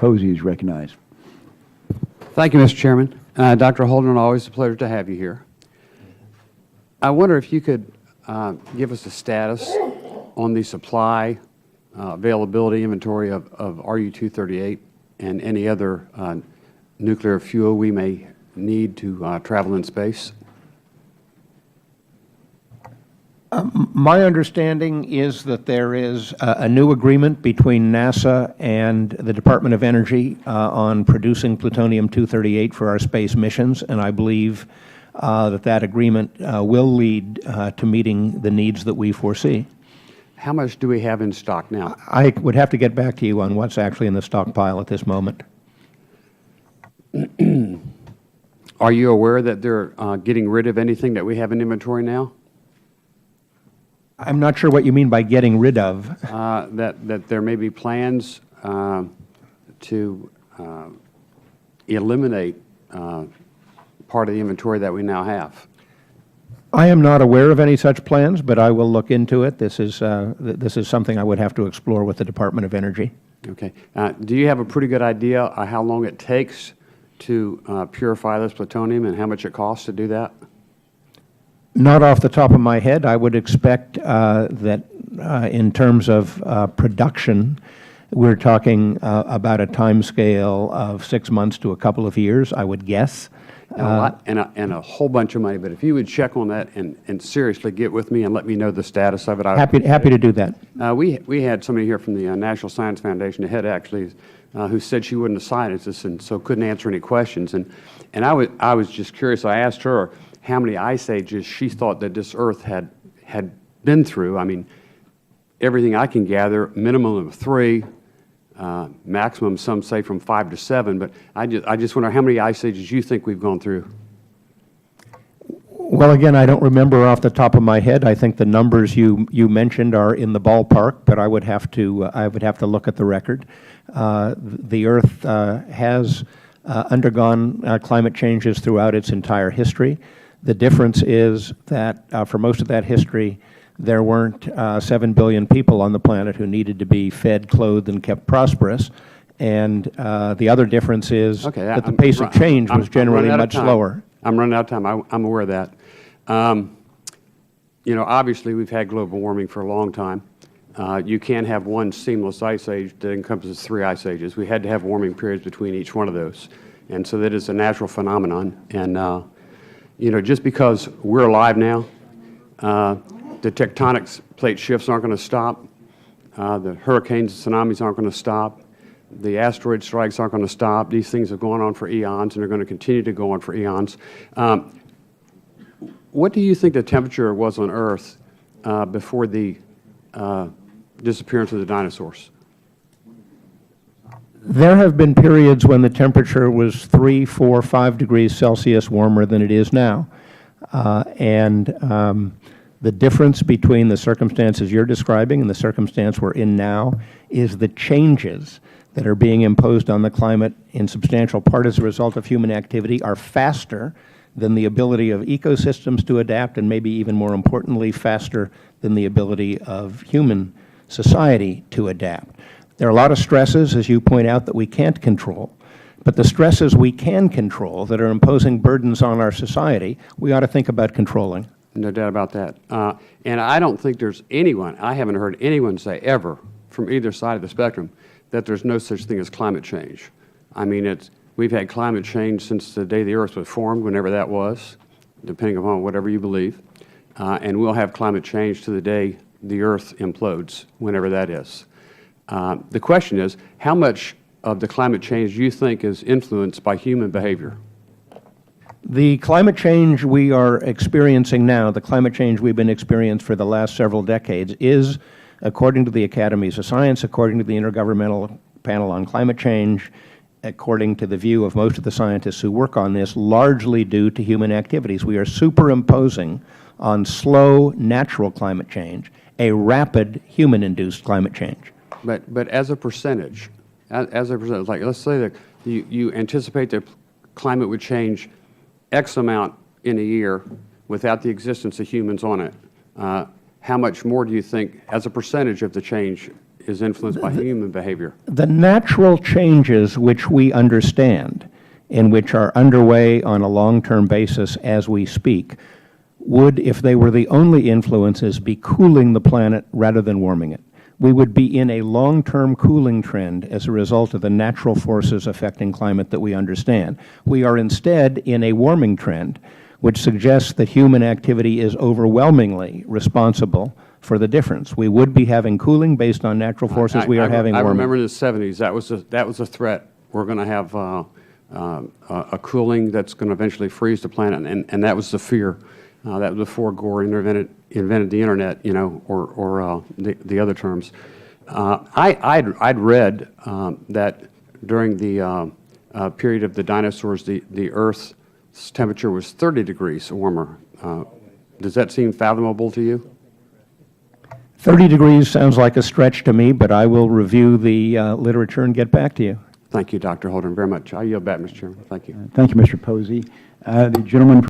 Posey is recognized. Thank you, Mr. Chairman. Dr. Holdren, always a pleasure to have you here. I wonder if you could give us a status on the supply, availability, inventory of Ru-238 and any other nuclear fuel we may need to travel in space. My understanding is that there is a new agreement between NASA and the Department of Energy on producing plutonium-238 for our space missions, and I believe that agreement will lead to meeting the needs that we foresee. How much do we have in stock now? I would have to get back to you on what's actually in the stockpile at this moment. Are you aware that they're getting rid of anything that we have in inventory now? I'm not sure what you mean by getting rid of. That there may be plans to eliminate part of the inventory that we now have. I am not aware of any such plans, but I will look into it. This is something I would have to explore with the Department of Energy. Okay. Do you have a pretty good idea how long it takes to purify this plutonium and how much it costs to do that? Not off the top of my head. I would expect that in terms of production, we're talking about a time scale of 6 months to a couple of years, I would guess. And a whole bunch of money. But if you would check on that and seriously get with me and let me know the status of it. Happy to do that. We had somebody here from the National Science Foundation, the head actually, who said she wasn't a scientist and so couldn't answer any questions. And I was just curious. I asked her how many ice ages she thought that this Earth had been through. I mean, everything I can gather, minimum of 3, maximum some say from 5 to 7. But I just wonder how many ice ages you think we've gone through. Well, again, I don't remember off the top of my head. I think the numbers you mentioned are in the ballpark, but I would have to look at the record. The Earth has undergone climate changes throughout its entire history. The difference is that for most of that history, there weren't 7 billion people on the planet who needed to be fed, clothed, and kept prosperous. And the other difference is that the pace of change was generally much slower. I'm running out of time. I'm aware of that. You know, obviously, we've had global warming for a long time. You can't have one seamless ice age that encompasses 3 ice ages. We had to have warming periods between each one of those. And so that is a natural phenomenon. And you know, just because we're alive now, the tectonic plate shifts aren't going to stop. The hurricanes and tsunamis aren't going to stop. The asteroid strikes aren't going to stop. These things have gone on for eons, and they're going to continue to go on for eons. What do you think the temperature was on Earth before the disappearance of the dinosaurs? There have been periods when the temperature was 3, 4, 5 degrees Celsius warmer than it is now. The difference between the circumstances you're describing and the circumstance we're in now is the changes that are being imposed on the climate in substantial part as a result of human activity are faster than the ability of ecosystems to adapt, and maybe even more importantly, faster than the ability of human society to adapt. There are a lot of stresses, as you point out, that we can't control. But the stresses we can control that are imposing burdens on our society, we ought to think about controlling. No doubt about that. And I don't think there's anyone, I haven't heard anyone say ever from either side of the spectrum that there's no such thing as climate change. I mean, we've had climate change since the day the Earth was formed, whenever that was, depending upon whatever you believe. And we'll have climate change to the day the Earth implodes, whenever that is. The question is, how much of the climate change do you think is influenced by human behavior? The climate change we are experiencing now, the climate change we've been experiencing for the last several decades is, according to the Academies of Science, according to the Intergovernmental Panel on Climate Change, according to the view of most of the scientists who work on this, largely due to human activities. We are superimposing on slow, natural climate change a rapid human-induced climate change. But as a percentage, like let's say that you anticipate that climate would change X amount in a year without the existence of humans on it. How much more do you think, as a percentage of the change, is influenced by human behavior. The natural changes which we understand and which are underway on a long-term basis as we speak would, if they were the only influences, be cooling the planet rather than warming it. We would be in a long-term cooling trend as a result of the natural forces affecting climate that we understand. We are instead in a warming trend, which suggests that human activity is overwhelmingly responsible for the difference. We would be having cooling based on natural forces. We are having warming. I remember in the 70s, that was a threat. We're going to have a cooling that's going to eventually freeze the planet, and that was the fear. That was before Gore invented the Internet, you know, or the other terms. I'd read that during the period of the dinosaurs, the Earth's temperature was 30 degrees warmer. Does that seem fathomable to you? 30 degrees sounds like a stretch to me, but I will review the literature and get back to you. Thank you, Dr. Holdren, very much. I yield back, Mr. Chairman. Thank you. Thank you, Mr. Posey. The gentleman